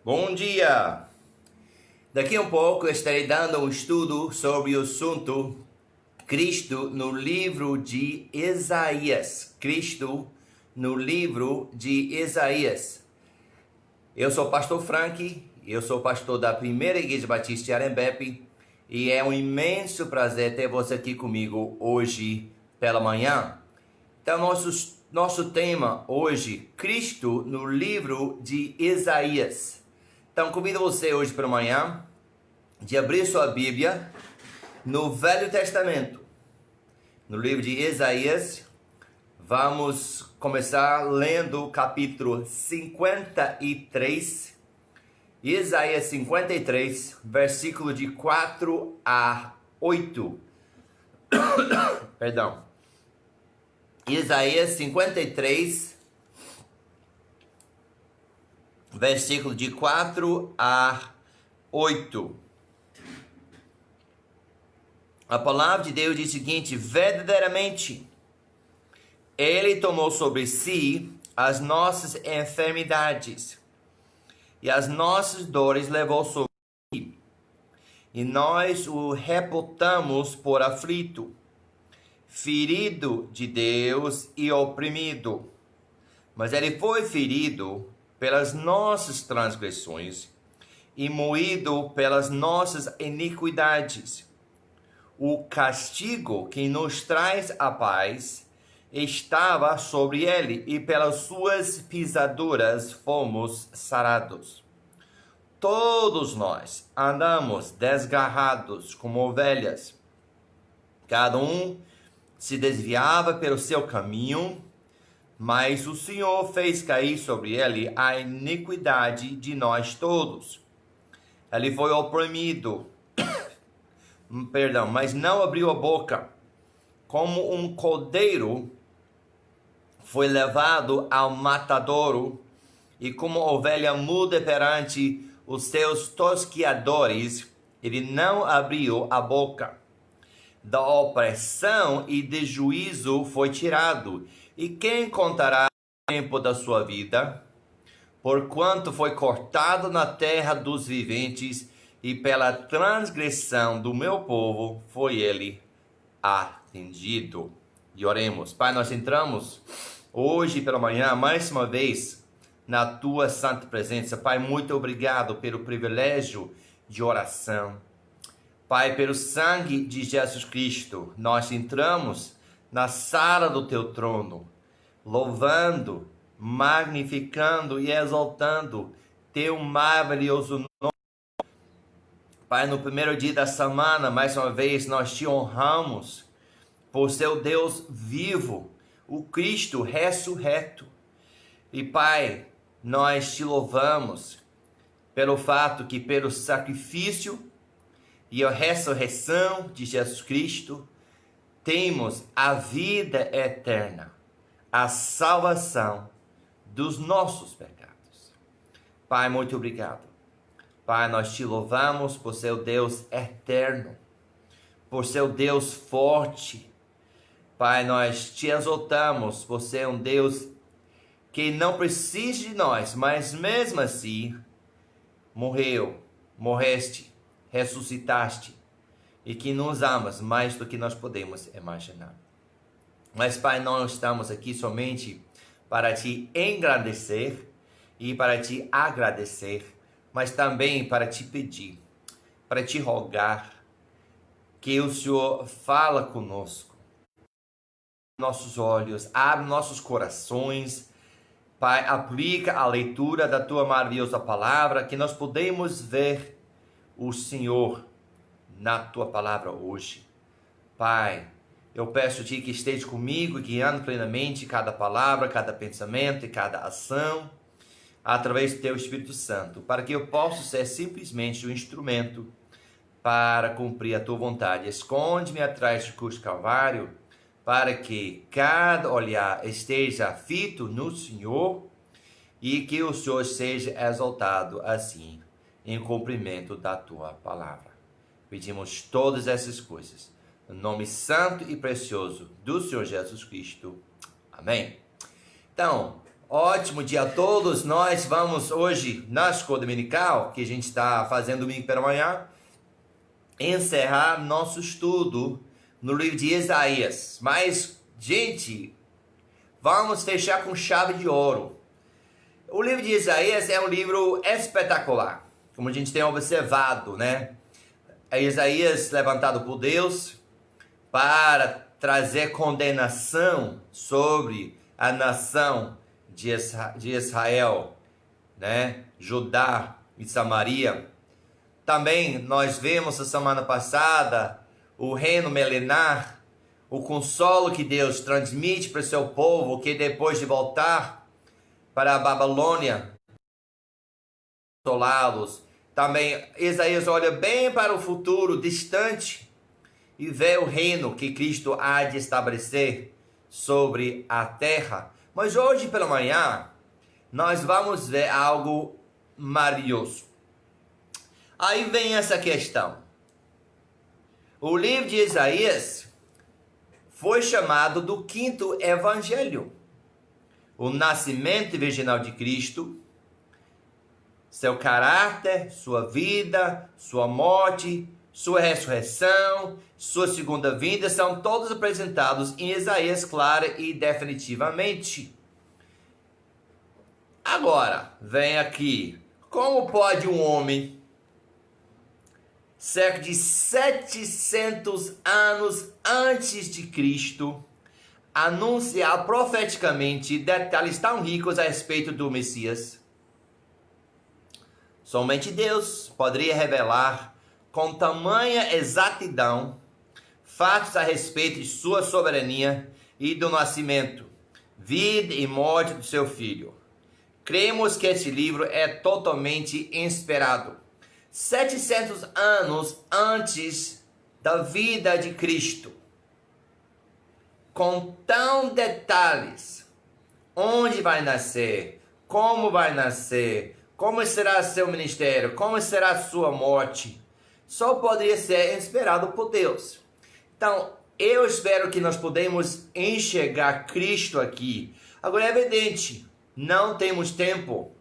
Bom dia! Daqui a um pouco eu estarei dando um estudo sobre o assunto Cristo no livro de Isaías. Cristo no livro de Isaías. Eu sou o pastor Frank, eu sou pastor da Primeira Igreja Batista de Arembepe e é um imenso prazer ter você aqui comigo hoje pela manhã. Então, nosso tema hoje, Cristo no livro de Isaías. Então, convido você hoje pela manhã de abrir sua Bíblia no Velho Testamento, no livro de Isaías. Vamos começar lendo o capítulo 53, Isaías 53, versículo de 4 a 8. Perdão. Isaías 53, versículo de 4 a 8. A palavra de Deus diz o seguinte: verdadeiramente, Ele tomou sobre si as nossas enfermidades e as nossas dores levou sobre si, e nós o reputamos por aflito, ferido de Deus e oprimido. Mas Ele foi ferido pelas nossas transgressões e moído pelas nossas iniquidades. O castigo que nos traz a paz estava sobre ele, e pelas suas pisaduras fomos sarados. Todos nós andamos desgarrados como ovelhas. Cada um se desviava pelo seu caminho, mas o Senhor fez cair sobre ele a iniquidade de nós todos. Ele foi oprimido, mas não abriu a boca. Como um cordeiro foi levado ao matadouro, e como ovelha muda perante os seus tosquiadores, ele não abriu a boca. Da opressão e de juízo foi tirado. E quem contará o tempo da sua vida? Porquanto foi cortado na terra dos viventes, e pela transgressão do meu povo foi ele atendido. E oremos. Pai, nós entramos hoje pela manhã, mais uma vez, na tua santa presença. Pai, muito obrigado pelo privilégio de oração. Pai, pelo sangue de Jesus Cristo, nós entramos na sala do teu trono, louvando, magnificando e exaltando teu maravilhoso nome. Pai, no primeiro dia da semana, mais uma vez, nós te honramos por ser o Deus vivo, o Cristo ressurreto. E Pai, nós te louvamos pelo fato que pelo sacrifício e a ressurreição de Jesus Cristo, temos a vida eterna, a salvação dos nossos pecados. Pai, muito obrigado. Pai, nós te louvamos por ser o Deus eterno, por ser o Deus forte. Pai, nós te exaltamos por ser um Deus que não precisa de nós, mas mesmo assim, morreste, ressuscitaste, e que nos amas mais do que nós podemos imaginar. Mas, Pai, não estamos aqui somente para te engrandecer e para te agradecer, mas também para te pedir, para te rogar, que o Senhor fala conosco, nossos olhos, abre nossos corações. Pai, aplica a leitura da tua maravilhosa palavra, que nós podemos ver o Senhor na tua palavra hoje. Pai, eu peço-te que esteja comigo, guiando plenamente cada palavra, cada pensamento e cada ação, através do teu Espírito Santo, para que eu possa ser simplesmente um instrumento para cumprir a tua vontade. Esconde-me atrás do cruz do Calvário, para que cada olhar esteja fito no Senhor e que o Senhor seja exaltado assim, em cumprimento da tua palavra. Pedimos todas essas coisas no nome santo e precioso do Senhor Jesus Cristo. Amém. Então, Ótimo dia a todos. Nós vamos hoje, na escola dominical, que a gente está fazendo domingo pela manhã, encerrar nosso estudo no livro de Isaías. Mas, gente, vamos fechar com chave de ouro. O livro de Isaías é um livro espetacular, como a gente tem observado, né? É Isaías levantado por Deus para trazer condenação sobre a nação de Israel, né? Judá e Samaria. Também nós vemos a semana passada o reino milenar, o consolo que Deus transmite para o seu povo, que depois de voltar para a Babilônia, consolá-los. Também Isaías olha bem para o futuro distante e vê o reino que Cristo há de estabelecer sobre a terra. Mas hoje pela manhã, nós vamos ver algo maravilhoso. Aí vem essa questão. O livro de Isaías foi chamado do quinto evangelho. O nascimento virginal de Cristo, seu caráter, sua vida, sua morte, sua ressurreição, sua segunda vinda, são todos apresentados em Isaías clara e definitivamente. Agora, vem aqui. Como pode um homem, cerca de 700 anos antes de Cristo, anunciar profeticamente detalhes tão ricos a respeito do Messias? Somente Deus poderia revelar com tamanha exatidão fatos a respeito de sua soberania e do nascimento, vida e morte do seu filho. Cremos que este livro é totalmente inspirado. 700 anos antes da vida de Cristo, com tão detalhes, onde vai nascer, como será seu ministério, como será sua morte, só poderia ser inspirado por Deus. Então, eu espero que nós podemos enxergar Cristo aqui. Agora é evidente, não temos tempo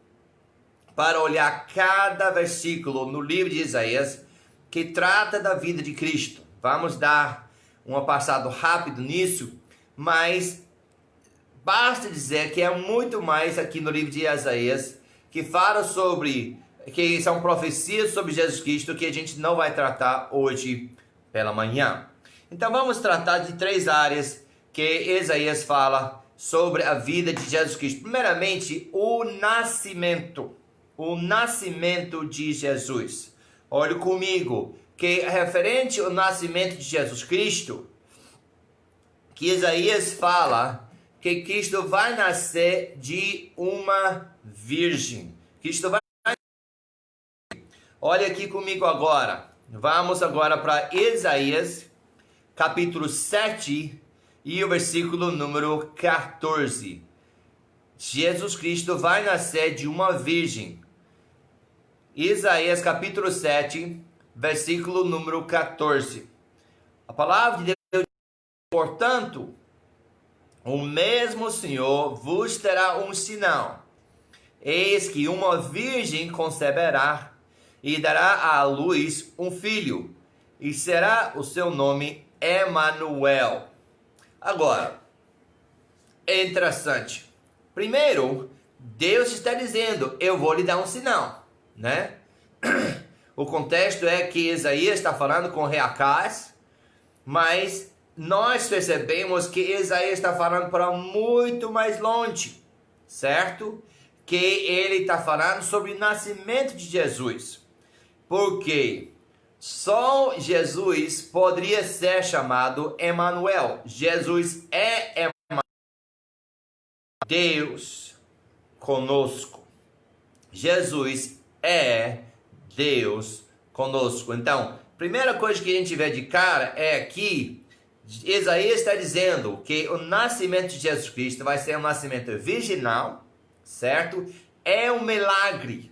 para olhar cada versículo no livro de Isaías que trata da vida de Cristo. Vamos dar um passado rápido nisso, mas basta dizer que é muito mais aqui no livro de Isaías que fala sobre, que são profecias sobre Jesus Cristo que a gente não vai tratar hoje pela manhã. Então vamos tratar de 3 áreas que Isaías fala sobre a vida de Jesus Cristo. Primeiramente, o nascimento de Jesus. Olhe comigo, que é referente ao nascimento de Jesus Cristo, que Isaías fala que Cristo vai nascer de uma virgem. Cristo vai nascer. Olha aqui comigo agora. Vamos agora para Isaías, capítulo 7 e o versículo número 14. Jesus Cristo vai nascer de uma virgem. Isaías capítulo 7, versículo número 14. A palavra de Deus, portanto, o mesmo Senhor vos terá um sinal. Eis que uma virgem conceberá e dará à luz um filho, e será o seu nome Emanuel. Agora, é interessante. Primeiro, Deus está dizendo, eu vou lhe dar um sinal, né? O contexto é que Isaías está falando com o rei Acaz, mas nós percebemos que Isaías está falando para muito mais longe, certo? Que ele está falando sobre o nascimento de Jesus. Porque só Jesus poderia ser chamado Emanuel. Jesus é Emanuel, Deus conosco. Jesus é Deus conosco. Então, primeira coisa que a gente vê de cara é que Isaías está dizendo que o nascimento de Jesus Cristo vai ser um nascimento virginal, certo? É um milagre,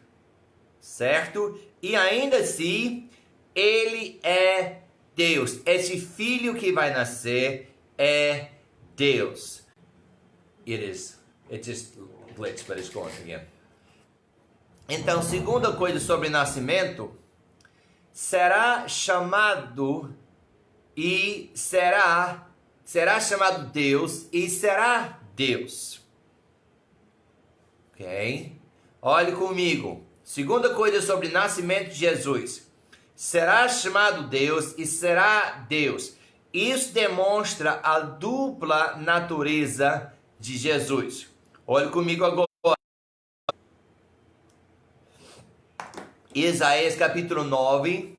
certo? E ainda assim, ele é Deus. Esse filho que vai nascer é Deus. It is glitch, but it's going again. Então, segunda coisa sobre nascimento, será chamado chamado Deus e será Deus. Ok? Olhe comigo. Segunda coisa sobre nascimento de Jesus. Será chamado Deus e será Deus. Isso demonstra a dupla natureza de Jesus. Olhe comigo agora. Isaías capítulo 9,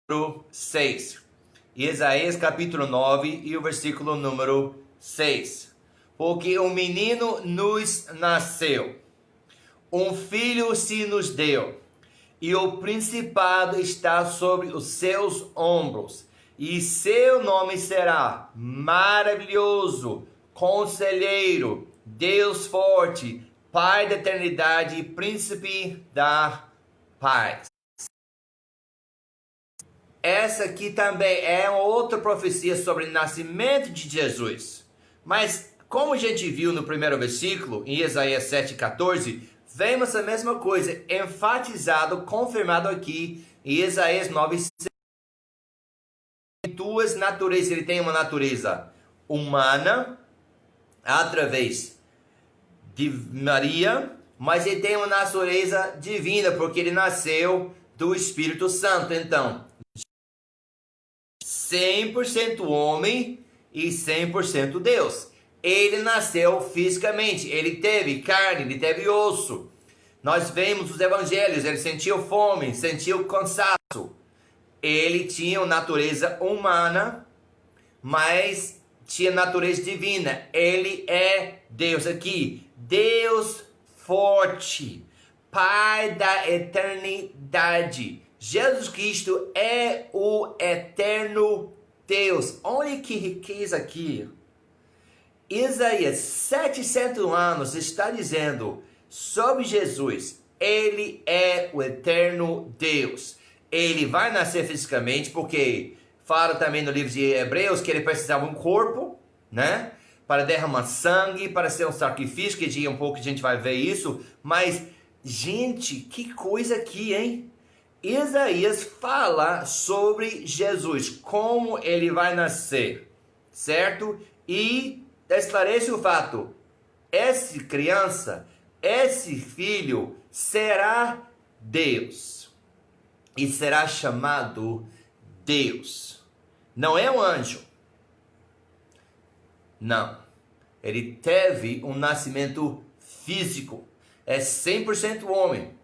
número 6. Isaías capítulo 9 e o versículo número 6. Porque um menino nos nasceu, um filho se nos deu, e o principado está sobre os seus ombros, e seu nome será Maravilhoso, Conselheiro, Deus Forte, Pai da Eternidade e Príncipe da Paz. Essa aqui também é outra profecia sobre o nascimento de Jesus. Mas, como a gente viu no primeiro versículo, em Isaías 7,14, vemos a mesma coisa, enfatizado, confirmado aqui em Isaías 9,6. Duas naturezas, ele tem uma natureza humana, através de Maria, mas ele tem uma natureza divina, porque ele nasceu do Espírito Santo. Então, 100% homem e 100% Deus. Ele nasceu fisicamente, ele teve carne, ele teve osso. Nós vemos os evangelhos, ele sentiu fome, sentiu cansaço. Ele tinha natureza humana, mas tinha natureza divina. Ele é Deus aqui. Deus forte, Pai da eternidade. Jesus Cristo é o eterno Deus. Olha que riqueza aqui. Isaías, 700 anos, está dizendo sobre Jesus. Ele é o eterno Deus. Ele vai nascer fisicamente, porque fala também no livro de Hebreus que ele precisava de um corpo, né? Para derramar sangue, para ser um sacrifício, que dia um pouco a gente vai ver isso. Mas, gente, que coisa aqui, hein? Isaías fala sobre Jesus, como ele vai nascer, certo? E esclarece o fato, essa criança, esse filho, será Deus. E será chamado Deus. Não é um anjo. Não. Ele teve um nascimento físico. É 100% homem.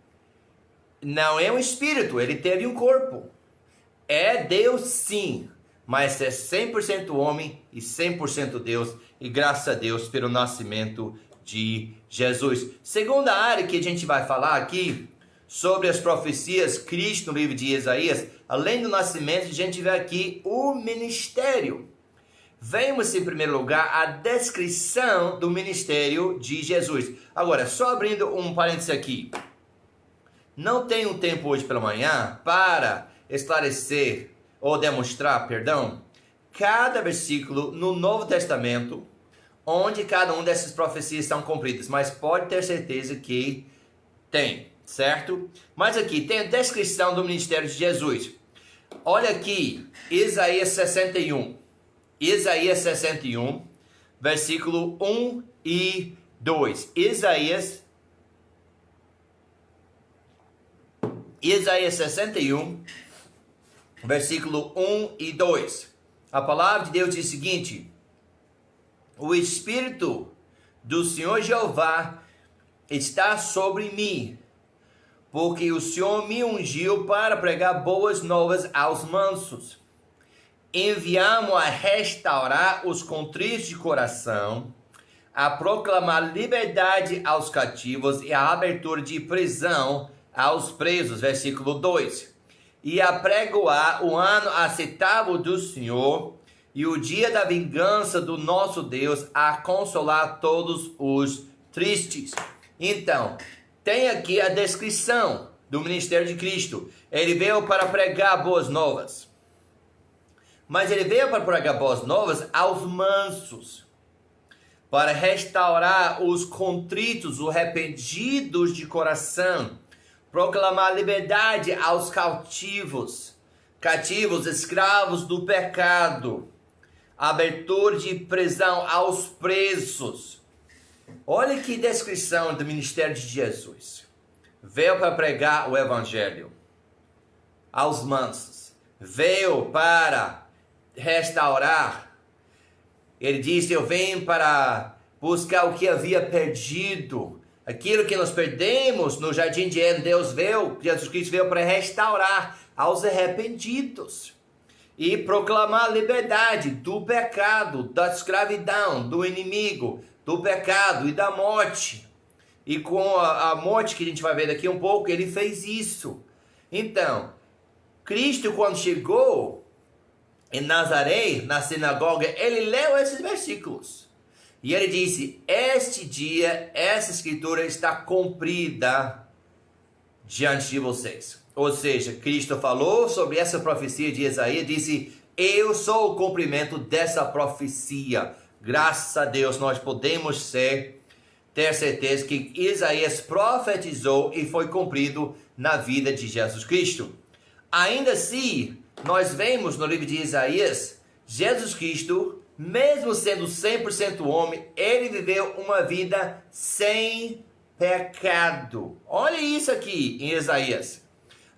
Não é um espírito. Ele teve um corpo. É Deus sim. Mas é 100% homem e 100% Deus. E graças a Deus pelo nascimento de Jesus. Segunda área que a gente vai falar aqui, sobre as profecias Cristo no livro de Isaías, além do nascimento, a gente vê aqui o ministério. Vemos em primeiro lugar a descrição do ministério de Jesus. Agora, só abrindo um parênteses aqui. Não tenho tempo hoje pela manhã para esclarecer ou demonstrar, cada versículo no Novo Testamento, onde cada uma dessas profecias são cumpridas. Mas pode ter certeza que tem. Certo? Mas aqui tem a descrição do ministério de Jesus. Olha aqui, Isaías 61. Isaías 61, versículo 1 e 2. Isaías 61, versículo 1 e 2. A palavra de Deus diz o seguinte: o Espírito do Senhor Jeová está sobre mim, porque o Senhor me ungiu para pregar boas novas aos mansos. Enviamo a restaurar os contritos de coração, a proclamar liberdade aos cativos e a abertura de prisão aos presos. Versículo 2. E a pregoar o ano aceitável do Senhor e o dia da vingança do nosso Deus, a consolar todos os tristes. Então, tem aqui a descrição do ministério de Cristo. Ele veio para pregar boas novas. Mas ele veio para pregar boas novas aos mansos. para restaurar os contritos, os arrependidos de coração, proclamar liberdade aos cativos, escravos do pecado, abertura de prisão aos presos. Olha que descrição do ministério de Jesus. Veio para pregar o evangelho aos mansos, veio para restaurar. Ele disse: eu venho para buscar o que havia perdido, aquilo que nós perdemos no jardim de Éden. Jesus Cristo veio para restaurar aos arrependidos e proclamar liberdade do pecado, da escravidão, do inimigo, do pecado e da morte. E com a morte que a gente vai ver daqui um pouco, ele fez isso. Então, Cristo, quando chegou em Nazaré, na sinagoga, ele leu esses versículos. E ele disse: este dia, essa escritura está cumprida diante de vocês. Ou seja, Cristo falou sobre essa profecia de Isaías, disse: eu sou o cumprimento dessa profecia. Graças a Deus nós podemos ter certeza que Isaías profetizou e foi cumprido na vida de Jesus Cristo. Ainda assim, nós vemos no livro de Isaías, Jesus Cristo, mesmo sendo 100% homem, ele viveu uma vida sem pecado. Olha isso aqui em Isaías.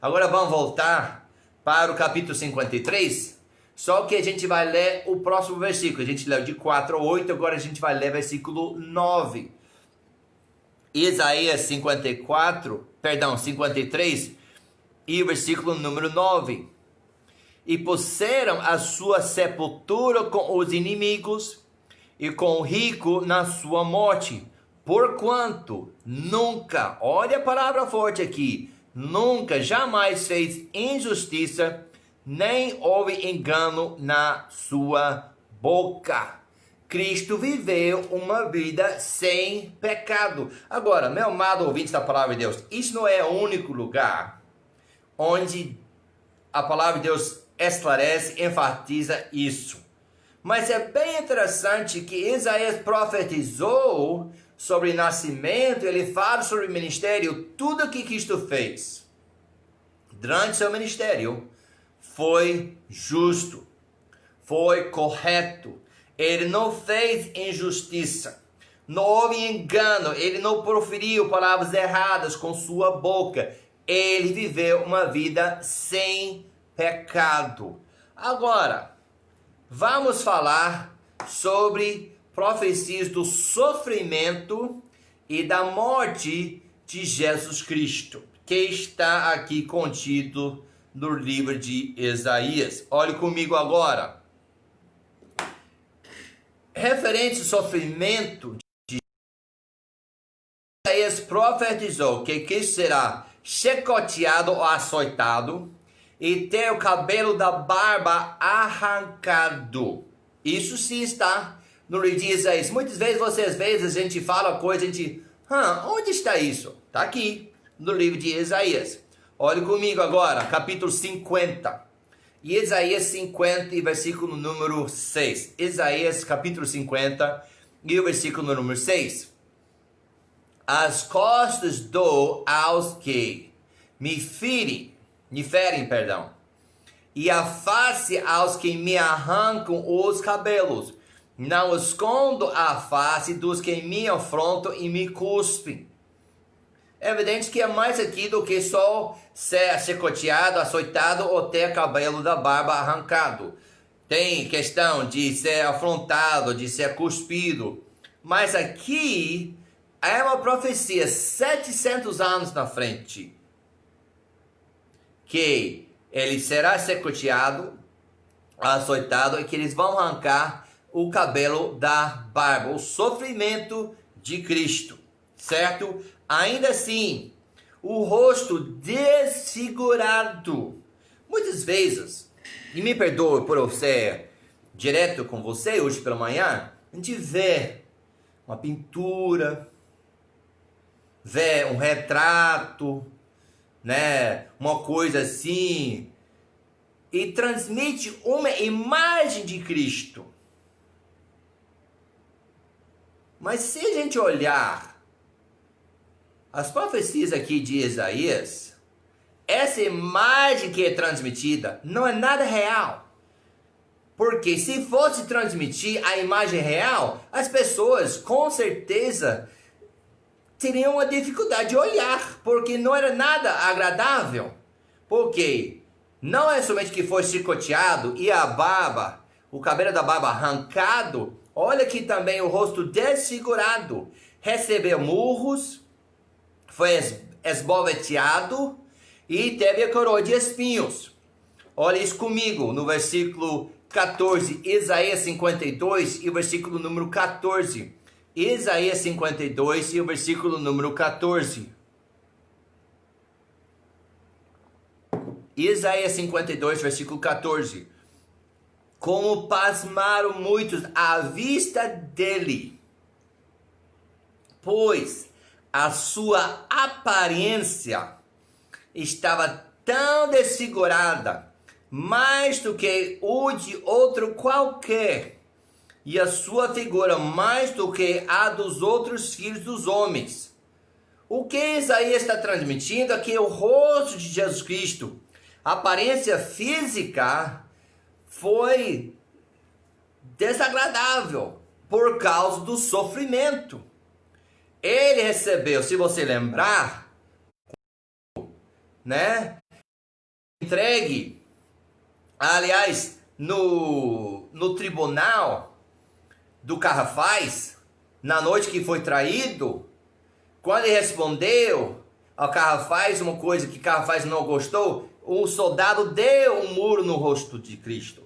Agora vamos voltar para o capítulo 53, só que a gente vai ler o próximo versículo. A gente leu de 4 a 8, agora a gente vai ler versículo 9. Isaías 53 e o versículo número 9. E puseram a sua sepultura com os inimigos e com o rico na sua morte, porquanto nunca, olha a palavra forte aqui, nunca, jamais fez injustiça, nem houve engano na sua boca. Cristo viveu uma vida sem pecado. Agora, meu amado ouvinte da palavra de Deus, isso não é o único lugar onde a palavra de Deus esclarece, enfatiza isso. Mas é bem interessante que Isaías profetizou sobre o nascimento, ele fala sobre o ministério, tudo o que Cristo fez durante seu ministério foi justo, foi correto. Ele não fez injustiça, não houve engano, ele não proferiu palavras erradas com sua boca. Ele viveu uma vida sem pecado. Agora, vamos falar sobre profecias do sofrimento e da morte de Jesus Cristo, que está aqui contido no livro de Isaías. Olhe comigo agora. Referente ao sofrimento de Isaías profetizou que Cristo será chicoteado ou açoitado e ter o cabelo da barba arrancado. Isso sim está no livro de Isaías. Muitas vezes a gente fala coisa, a gente, onde está isso? Está aqui no livro de Isaías. Olhe comigo agora, capítulo 50. Isaías 50 e versículo número 6. Isaías capítulo 50 e o versículo número 6. As costas dou aos que me ferem, e a face aos que me arrancam os cabelos. Não escondo a face dos que me afrontam e me cuspem. É evidente que é mais aqui do que só ser chicoteado, açoitado ou ter cabelo da barba arrancado. Tem questão de ser afrontado, de ser cuspido. Mas aqui é uma profecia 700 anos na frente, que ele será chicoteado, açoitado e que eles vão arrancar o cabelo da barba, o sofrimento de Cristo, certo? Ainda assim, o rosto desfigurado. Muitas vezes, e me perdoe por eu ser direto com você hoje pela manhã, a gente vê uma pintura, vê um retrato, né, uma coisa assim, e transmite uma imagem de Cristo. Mas se a gente olhar as profecias aqui de Isaías, essa imagem que é transmitida não é nada real. Porque se fosse transmitir a imagem real, as pessoas com certeza teriam uma dificuldade de olhar, porque não era nada agradável. Porque não é somente que foi chicoteado e a barba, o cabelo da barba arrancado, olha aqui também o rosto desfigurado, recebeu murros, foi esboveteado e teve a coroa de espinhos. Olha isso comigo no versículo 14, Isaías 52 e o versículo número 14. Isaías 52 e o versículo número 14. Isaías 52, versículo 14. Como pasmaram muitos à vista dele, pois a sua aparência estava tão desfigurada, mais do que o de outro qualquer, e a sua figura mais do que a dos outros filhos dos homens. O que Isaías está transmitindo aqui é o rosto de Jesus Cristo. A aparência física foi desagradável por causa do sofrimento. Ele recebeu, se você lembrar, né? Entregue, aliás, no tribunal do Carrafaz, na noite que foi traído, quando ele respondeu ao Carrafaz uma coisa que Carrafaz não gostou, o soldado deu um muro no rosto de Cristo.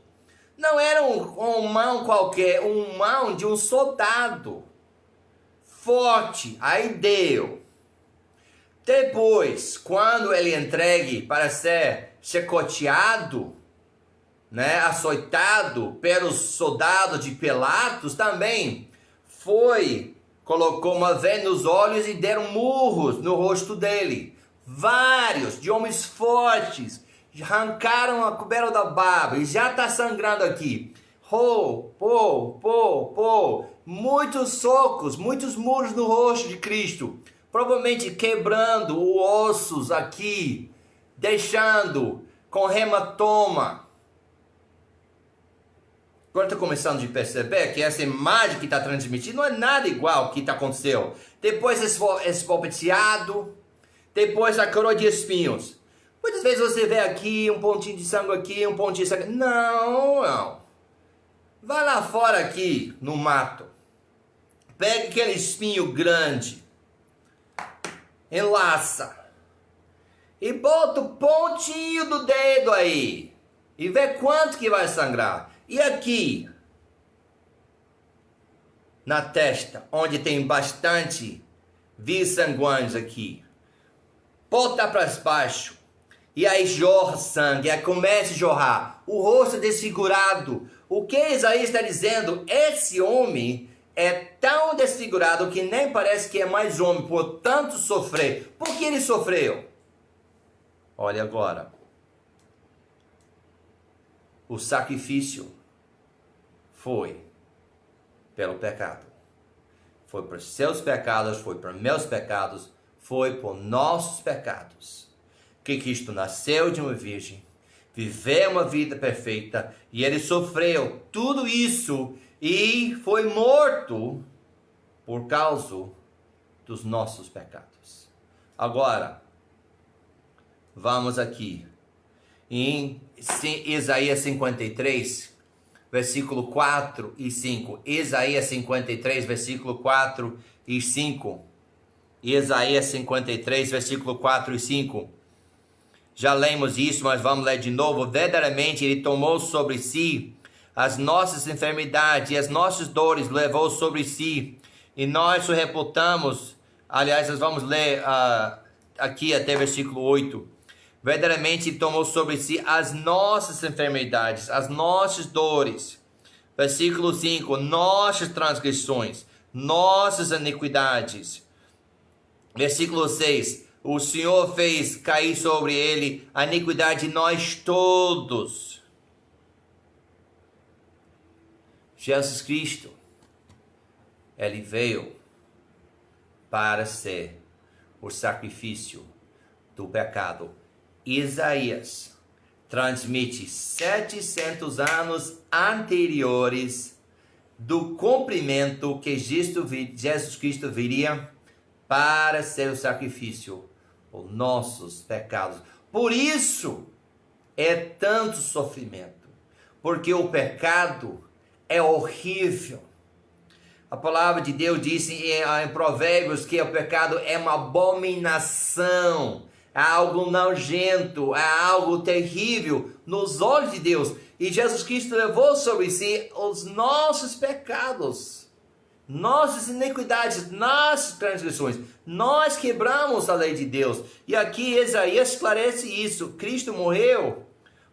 Não era um mão qualquer, um mão de um soldado forte, aí deu. Depois, quando ele entregue para ser chicoteado, né, açoitado pelos soldados de Pilatos, também colocou uma venda nos olhos e deram murros no rosto dele. Vários de homens fortes arrancaram a coberta da barba e já está sangrando aqui. Muitos socos, muitos muros no rosto de Cristo, provavelmente quebrando os ossos aqui, deixando com hematoma. Agora está começando a perceber que essa imagem que está transmitida não é nada igual ao que aconteceu. Depois esbobeteado, depois a coroa de espinhos. Muitas vezes você vê aqui um pontinho de sangue aqui, um pontinho de sangue. Não. Vai lá fora aqui no mato. Pega aquele espinho grande. Enlaça. E bota o pontinho do dedo aí. E vê quanto que vai sangrar. E aqui. Na testa, onde tem bastante vias sanguíneas aqui. Bota para baixo. E aí jorra sangue, aí começa a jorrar. O rosto desfigurado. O que Isaías está dizendo? Esse homem é tão desfigurado que nem parece que é mais homem por tanto sofrer. Por que ele sofreu? Olha agora. O sacrifício foi pelo pecado. Foi por seus pecados, foi por meus pecados, foi por nossos pecados. Que Cristo nasceu de uma virgem, viveu uma vida perfeita, e ele sofreu tudo isso e foi morto por causa dos nossos pecados. Agora, vamos aqui em Isaías 53, versículo 4 e 5. Isaías 53, versículo 4 e 5. Isaías 53, versículo 4 e 5. Já lemos isso, mas vamos ler de novo. Verdadeiramente ele tomou sobre si as nossas enfermidades e as nossas dores levou sobre si, e nós o reputamos. Aliás, nós vamos ler aqui até versículo 8. Verdadeiramente ele tomou sobre si as nossas enfermidades, as nossas dores. Versículo 5, nossas transgressões, nossas iniquidades. Versículo 6, o Senhor fez cair sobre ele a iniquidade de nós todos. Jesus Cristo Ele veio para ser o sacrifício do pecado. Isaías transmite 700 anos anteriores do cumprimento que Jesus Cristo viria para ser o sacrifício por nossos pecados. Por isso é tanto sofrimento, porque o pecado é horrível. A palavra de Deus diz em Provérbios que o pecado é uma abominação, é algo nojento, é algo terrível nos olhos de Deus. E Jesus Cristo levou sobre si os nossos pecados, nossas iniquidades, nossas transgressões. Nós quebramos a lei de Deus. E aqui Isaías esclarece isso. Cristo morreu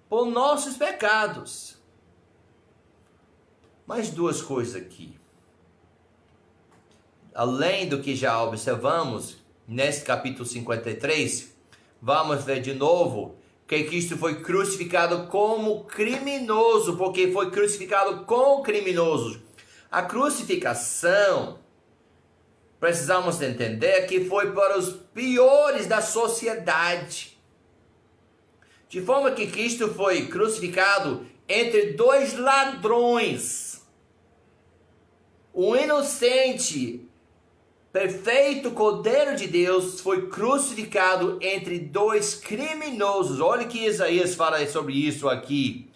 por nossos pecados. Mais duas coisas aqui. Além do que já observamos nesse capítulo 53, vamos ver de novo que Cristo foi crucificado como criminoso, porque foi crucificado com criminosos. A crucificação, precisamos entender que foi para os piores da sociedade. De forma que Cristo foi crucificado entre dois ladrões. O inocente, perfeito Cordeiro de Deus foi crucificado entre dois criminosos. Olha que Isaías fala sobre isso aqui,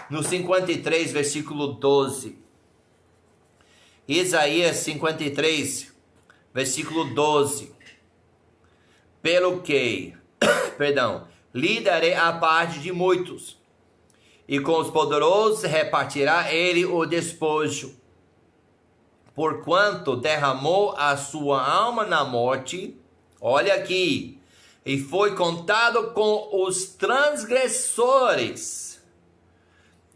no 53, versículo 12. Isaías 53, versículo 12. Pelo que, lhe darei a parte de muitos, e com os poderosos repartirá ele o despojo. Porquanto derramou a sua alma na morte, olha aqui, e foi contado com os transgressores.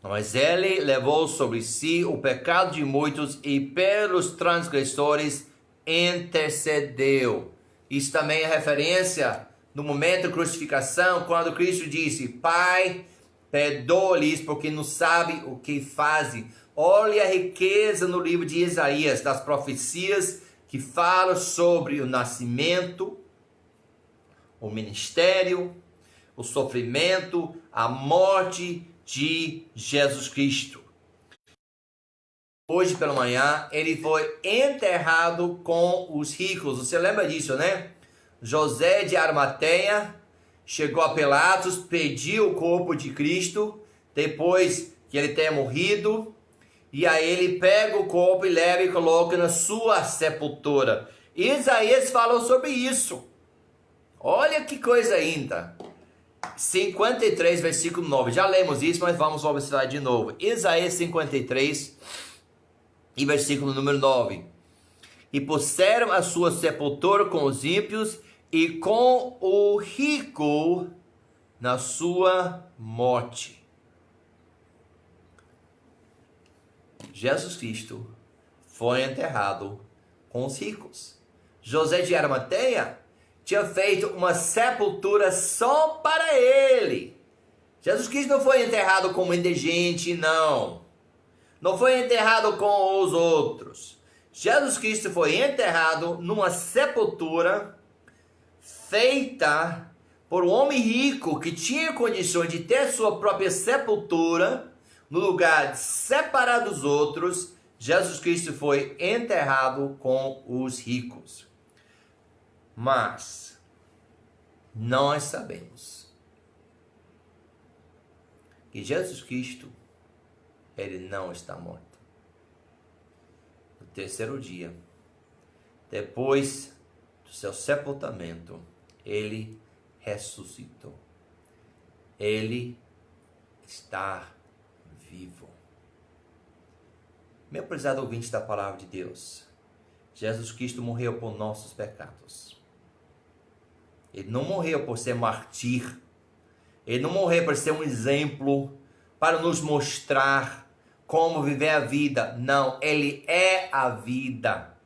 Mas ele levou sobre si o pecado de muitos e pelos transgressores intercedeu. Isso também é referência no momento da crucificação, quando Cristo disse: Pai, perdoa-lhes porque não sabem o que fazem. Olha a riqueza no livro de Isaías, das profecias que falam sobre o nascimento, o ministério, o sofrimento, a morte de Jesus Cristo. Hoje pela manhã, ele foi enterrado com os ricos. Você lembra disso, né? José de Arimateia chegou a Pilatos, pediu o corpo de Cristo, depois que ele tenha morrido. E aí ele pega o corpo e leva e coloca na sua sepultura. Isaías falou sobre isso. Olha que coisa ainda. 53, versículo 9. Já lemos isso, mas vamos observar de novo. Isaías 53 e versículo número 9. E puseram a sua sepultura com os ímpios e com o rico na sua morte. Jesus Cristo foi enterrado com os ricos. José de Arimateia tinha feito uma sepultura só para ele. Jesus Cristo não foi enterrado como indigente, não. Não foi enterrado com os outros. Jesus Cristo foi enterrado numa sepultura feita por um homem rico que tinha condições de ter sua própria sepultura. No lugar separado dos outros, Jesus Cristo foi enterrado com os ricos. Mas nós sabemos que Jesus Cristo, ele não está morto. No terceiro dia, depois do seu sepultamento, ele ressuscitou. Ele está vivo. Meu prezado ouvinte da palavra de Deus, Jesus Cristo morreu por nossos pecados. Ele não morreu por ser mártir. Ele não morreu por ser um exemplo para nos mostrar como viver a vida. Não, ele é a vida.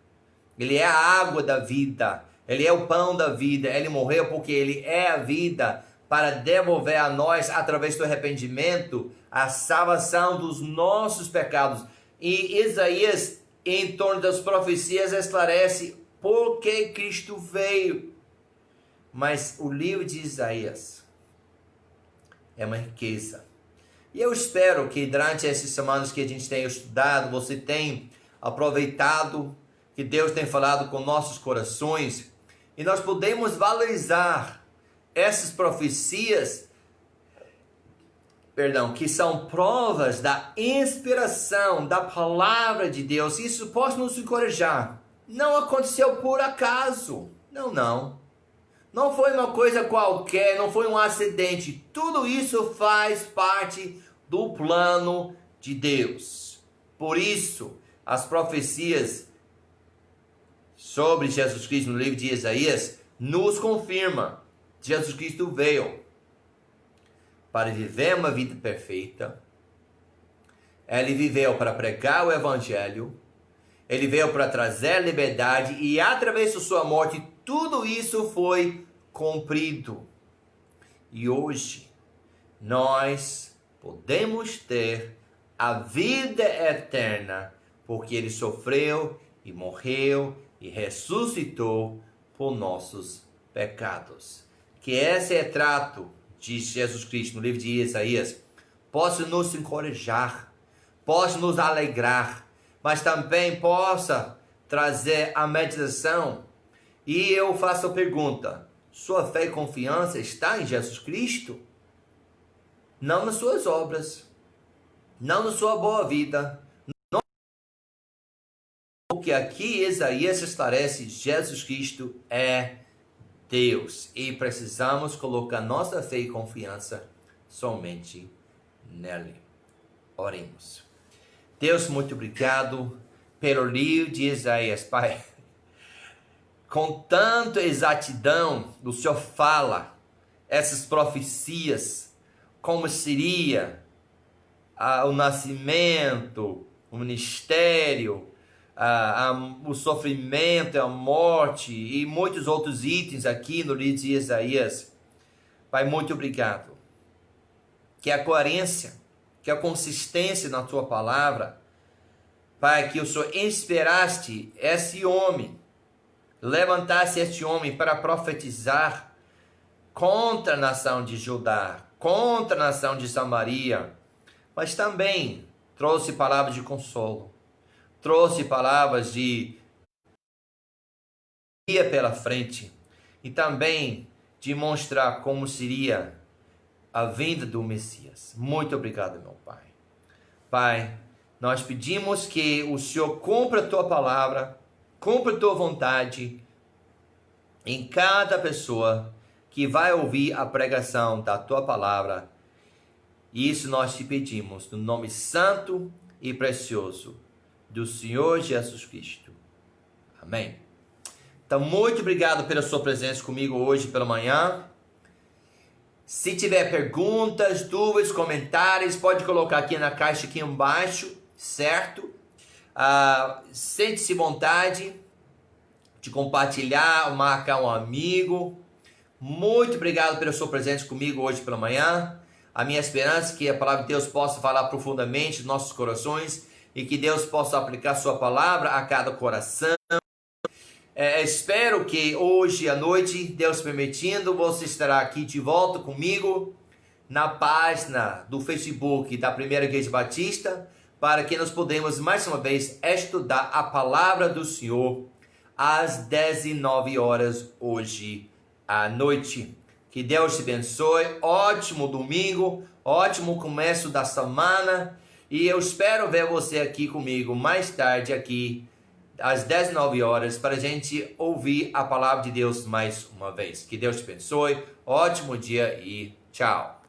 Ele é a água da vida. Ele é o pão da vida. Ele morreu porque ele é a vida, para devolver a nós, através do arrependimento, a salvação dos nossos pecados. E Isaías em torno das profecias esclarece por que Cristo veio. Mas o livro de Isaías é uma riqueza. E eu espero que durante essas semanas que a gente tem estudado, você tem aproveitado, que Deus tem falado com nossos corações, e nós podemos valorizar essas profecias, que são provas da inspiração da palavra de Deus. Isso pode nos encorajar. Não aconteceu por acaso. Não. Não foi uma coisa qualquer, não foi um acidente. Tudo isso faz parte do plano de Deus. Por isso, as profecias sobre Jesus Cristo no livro de Isaías nos confirma que Jesus Cristo veio para viver uma vida perfeita. Ele viveu para pregar o evangelho. Ele veio para trazer liberdade e através de sua morte tudo isso foi cumprido. E hoje nós podemos ter a vida eterna porque ele sofreu e morreu e ressuscitou por nossos pecados. Que esse retrato de Jesus Cristo no livro de Isaías possa nos encorajar, possa nos alegrar, mas também possa trazer a meditação. E eu faço a pergunta: sua fé e confiança está em Jesus Cristo? Não nas suas obras, não na sua boa vida. Porque aqui Isaías esclarece: Jesus Cristo é Deus e precisamos colocar nossa fé e confiança somente nele. Oremos. Deus, muito obrigado pelo livro de Isaías, Pai. Com tanta exatidão, o Senhor fala essas profecias, como seria o nascimento, o ministério, o sofrimento, a morte e muitos outros itens aqui no livro de Isaías. Pai, muito obrigado. Que a coerência, que a consistência na tua palavra, Pai, que o Senhor inspiraste esse homem, levantasse este homem para profetizar contra a nação de Judá, contra a nação de Samaria, mas também trouxe palavras de consolo, trouxe palavras de dia pela frente e também de mostrar como seria a vinda do Messias. Muito obrigado, meu Pai. Pai, nós pedimos que o Senhor cumpra a tua palavra, cumpra a tua vontade em cada pessoa que vai ouvir a pregação da tua palavra. E isso nós te pedimos no nome santo e precioso do Senhor Jesus Cristo. Amém. Então, muito obrigado pela sua presença comigo hoje pela manhã. Se tiver perguntas, dúvidas, comentários, pode colocar aqui na caixa aqui embaixo, certo? Sente-se vontade de compartilhar, marcar um amigo. Muito obrigado pela sua presença comigo hoje pela manhã. A minha esperança é que a palavra de Deus possa falar profundamente nos nossos corações e que Deus possa aplicar sua palavra a cada coração. Espero que hoje à noite, Deus permitindo, você estará aqui de volta comigo na página do Facebook da Primeira Igreja Batista, para que nós podemos mais uma vez estudar a palavra do Senhor às 19 horas hoje à noite. Que Deus te abençoe, ótimo domingo, ótimo começo da semana, e eu espero ver você aqui comigo mais tarde aqui às 19 horas para a gente ouvir a palavra de Deus mais uma vez. Que Deus te abençoe, ótimo dia e tchau.